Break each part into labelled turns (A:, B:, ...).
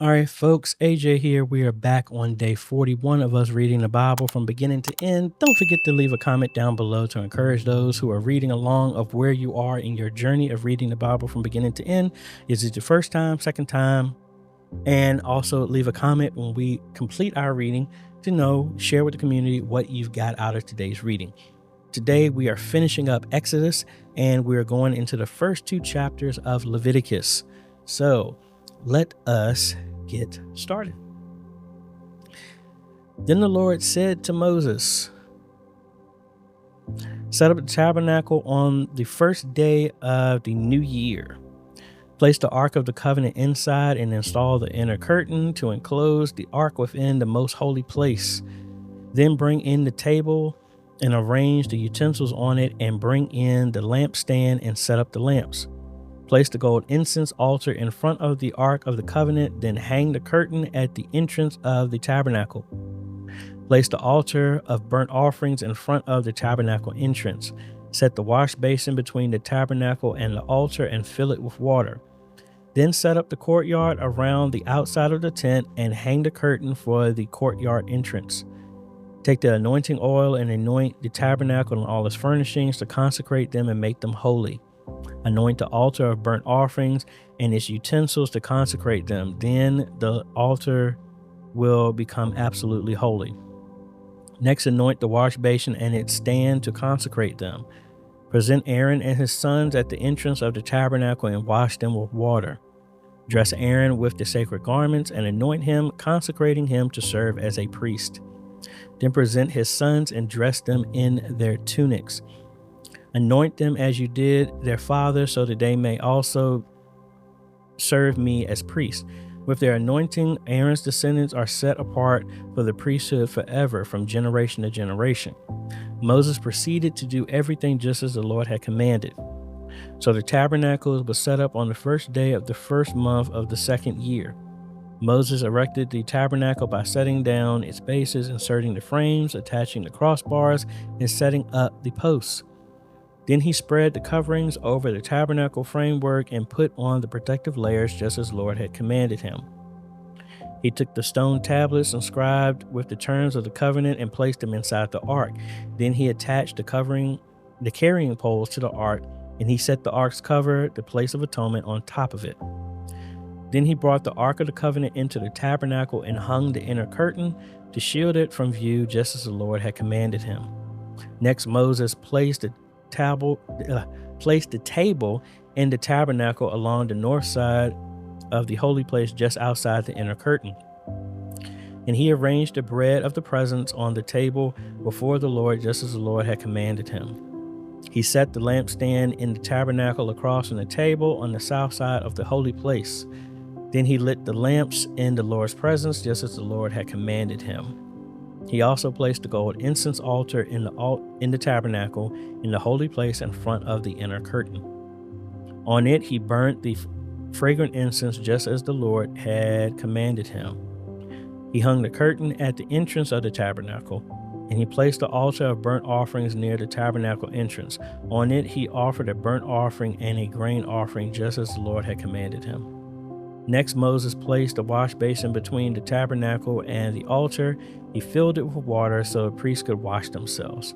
A: All right, folks, AJ here. We are back on day 41 of us reading the Bible from beginning to end. Don't forget to leave a comment down below to encourage those who are reading along of where you are in your journey of reading the Bible from beginning to end. Is it your first time, second time? And also leave a comment when we complete our reading to share with the community what you've got out of today's reading. Today, we are finishing up Exodus and we're going into the first two chapters of Leviticus. So let us get started. Then the Lord said to Moses, set up the tabernacle on the first day of the new year. Place the Ark of the Covenant inside and install the inner curtain to enclose the Ark within the most holy place. Then bring in the table and arrange the utensils on it, and bring in the lampstand and set up the lamps. Place the gold incense altar in front of the Ark of the Covenant, then hang the curtain at the entrance of the tabernacle. Place the altar of burnt offerings in front of the tabernacle entrance. Set the wash basin between the tabernacle and the altar and fill it with water. Then set up the courtyard around the outside of the tent and hang the curtain for the courtyard entrance. Take the anointing oil and anoint the tabernacle and all its furnishings to consecrate them and make them holy. Anoint the altar of burnt offerings and its utensils to consecrate them. Then the altar will become absolutely holy. Next, anoint the wash basin and its stand to consecrate them. Present Aaron and his sons at the entrance of the tabernacle and wash them with water. Dress Aaron with the sacred garments and anoint him, consecrating him to serve as a priest. Then present his sons and dress them in their tunics. Anoint them as you did their father, so that they may also serve me as priests. With their anointing, Aaron's descendants are set apart for the priesthood forever, from generation to generation. Moses proceeded to do everything just as the Lord had commanded. So the tabernacle was set up on the first day of the first month of the second year. Moses erected the tabernacle by setting down its bases, inserting the frames, attaching the crossbars, and setting up the posts. Then he spread the coverings over the tabernacle framework and put on the protective layers just as the Lord had commanded him. He took the stone tablets inscribed with the terms of the covenant and placed them inside the ark. Then he attached the carrying poles to the ark, and he set the ark's cover, the place of atonement, on top of it. Then he brought the Ark of the Covenant into the tabernacle and hung the inner curtain to shield it from view, just as the Lord had commanded him. Next, Moses placed the table in the tabernacle along the north side of the holy place, just outside the inner curtain. And he arranged the bread of the presence on the table before the Lord, just as the Lord had commanded him. He set the lampstand in the tabernacle across from the table on the south side of the holy place. Then he lit the lamps in the Lord's presence, just as the Lord had commanded him. He also placed the gold incense altar in the tabernacle in the holy place in front of the inner curtain. On it he burnt the fragrant incense, just as the Lord had commanded him. He hung the curtain at the entrance of the tabernacle, and he placed the altar of burnt offerings near the tabernacle entrance. On it he offered a burnt offering and a grain offering, just as the Lord had commanded him. Next, Moses placed a wash basin between the tabernacle and the altar. He filled it with water so the priests could wash themselves.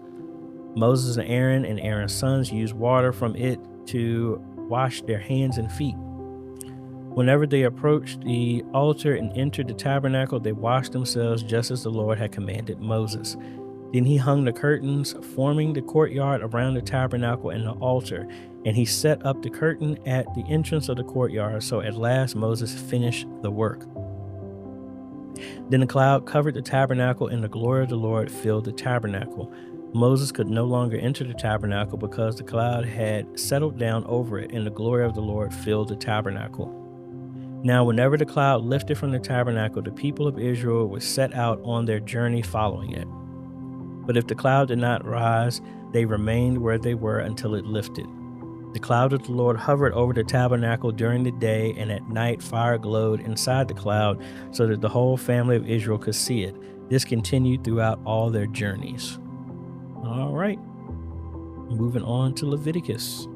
A: Moses and Aaron's sons used water from it to wash their hands and feet. Whenever they approached the altar and entered the tabernacle, they washed themselves just as the Lord had commanded Moses. Then he hung the curtains forming the courtyard around the tabernacle and the altar, and he set up the curtain at the entrance of the courtyard. So at last Moses finished the work. Then the cloud covered the tabernacle, and the glory of the Lord filled the tabernacle. Moses could no longer enter the tabernacle because the cloud had settled down over it, and the glory of the Lord filled the tabernacle. Now, whenever the cloud lifted from the tabernacle, the people of Israel would set out on their journey following it. But if the cloud did not rise, they remained where they were until it lifted. The cloud of the Lord hovered over the tabernacle during the day, and at night fire glowed inside the cloud so that the whole family of Israel could see it. This continued throughout all their journeys. All right, moving on to Leviticus.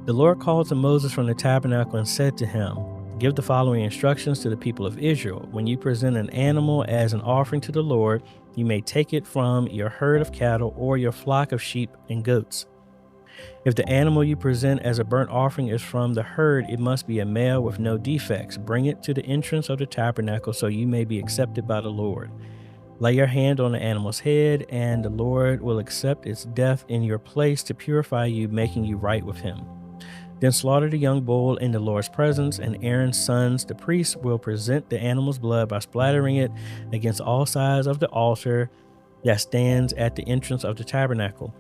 A: The Lord called to Moses from the tabernacle and said to him, Give the following instructions to the people of Israel. When you present an animal as an offering to the Lord, you may take it from your herd of cattle or your flock of sheep and goats. If the animal you present as a burnt offering is from the herd, it must be a male with no defects. Bring it to the entrance of the tabernacle so you may be accepted by the Lord. Lay your hand on the animal's head, and the Lord will accept its death in your place to purify you, making you right with him. Then slaughter the young bull in the Lord's presence, and Aaron's sons, the priests, will present the animal's blood by splattering it against all sides of the altar that stands at the entrance of the tabernacle.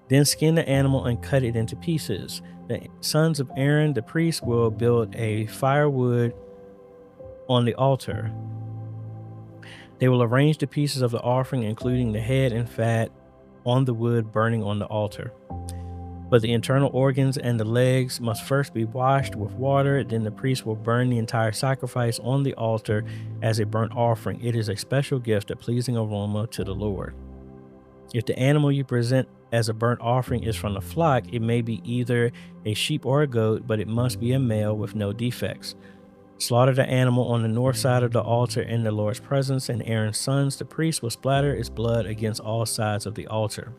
A: Then skin the animal and cut it into pieces. The sons of Aaron, the priest, will build a firewood on the altar. They will arrange the pieces of the offering, including the head and fat, on the wood burning on the altar. But the internal organs and the legs must first be washed with water. Then the priest will burn the entire sacrifice on the altar as a burnt offering. It is a special gift, a pleasing aroma to the Lord. If the animal you present as a burnt offering is from the flock, it may be either a sheep or a goat, but it must be a male with no defects. Slaughter the animal on the north side of the altar in the Lord's presence, and Aaron's sons, the priests, will splatter its blood against all sides of the altar.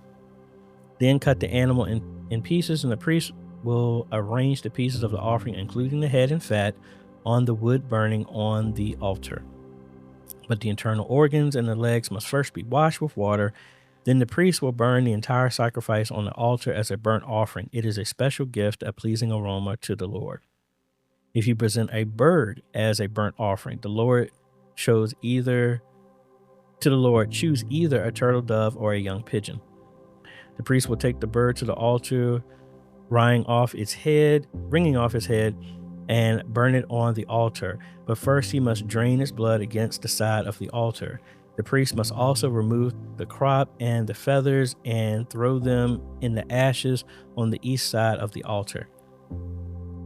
A: Then cut the animal in pieces, and the priest will arrange the pieces of the offering, including the head and fat, on the wood burning on the altar. But the internal organs and the legs must first be washed with water. Then the priest will burn the entire sacrifice on the altar as a burnt offering. It is a special gift, a pleasing aroma to the Lord. If you present a bird as a burnt offering, the Lord choose either a turtle dove or a young pigeon. The priest will take the bird to the altar, wringing off its head, and burn it on the altar. But first he must drain its blood against the side of the altar. The priest must also remove the crop and the feathers and throw them in the ashes on the east side of the altar.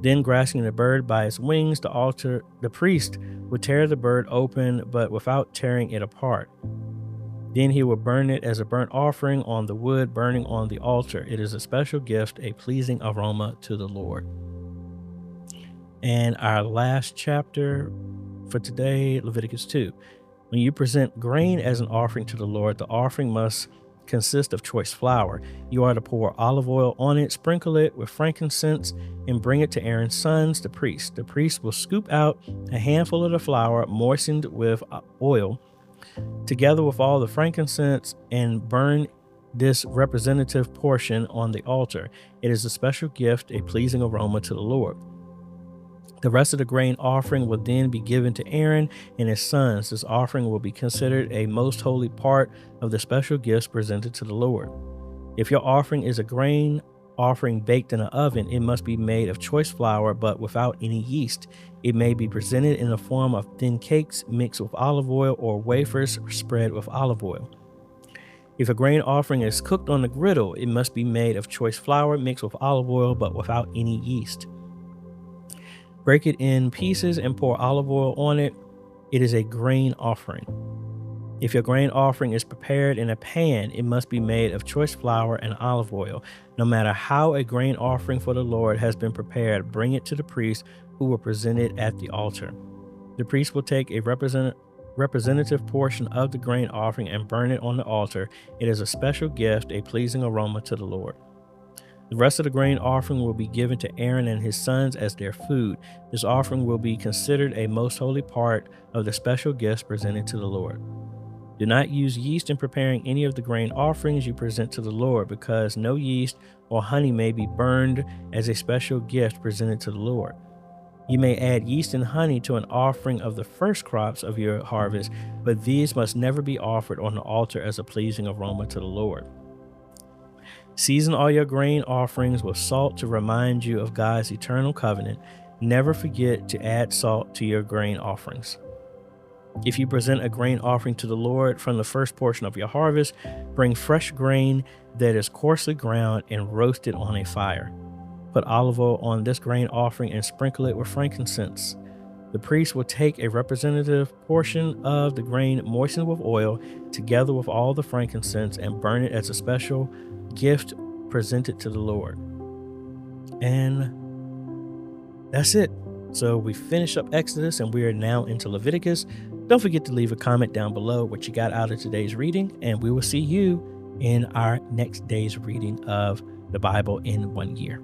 A: Then, grasping the bird by its wings, the priest would tear the bird open, but without tearing it apart. Then he will burn it as a burnt offering on the wood burning on the altar. It is a special gift, a pleasing aroma to the Lord. And our last chapter for today, Leviticus 2. When you present grain as an offering to the Lord, the offering must consist of choice flour. You are to pour olive oil on it, sprinkle it with frankincense, and bring it to Aaron's sons, the priest. The priest will scoop out a handful of the flour moistened with oil, together with all the frankincense, and burn this representative portion on the altar. It is a special gift, a pleasing aroma to the Lord. The rest of the grain offering will then be given to Aaron and his sons. This offering will be considered a most holy part of the special gifts presented to the Lord. If your offering is a grain offering baked in an oven, it must be made of choice flour, but without any yeast. It may be presented in the form of thin cakes mixed with olive oil or wafers spread with olive oil. If a grain offering is cooked on the griddle, it must be made of choice flour mixed with olive oil, but without any yeast. Break it in pieces and pour olive oil on it. It is a grain offering. If your grain offering is prepared in a pan, it must be made of choice flour and olive oil. No matter how a grain offering for the Lord has been prepared, bring it to the priest, who will present it at the altar. The priest will take a representative portion of the grain offering and burn it on the altar. It is a special gift, a pleasing aroma to the Lord. The rest of the grain offering will be given to Aaron and his sons as their food. This offering will be considered a most holy part of the special gifts presented to the Lord. Do not use yeast in preparing any of the grain offerings you present to the Lord, because no yeast or honey may be burned as a special gift presented to the Lord. You may add yeast and honey to an offering of the first crops of your harvest, but these must never be offered on the altar as a pleasing aroma to the Lord. Season all your grain offerings with salt to remind you of God's eternal covenant. Never forget to add salt to your grain offerings. If you present a grain offering to the Lord from the first portion of your harvest, bring fresh grain that is coarsely ground and roast it on a fire. Put olive oil on this grain offering and sprinkle it with frankincense. The priest will take a representative portion of the grain moistened with oil, together with all the frankincense, and burn it as a special gift presented to the Lord. And that's it. So we finish up Exodus and we are now into Leviticus. Don't forget to leave a comment down below what you got out of today's reading, and we will see you in our next day's reading of the Bible in 1 year.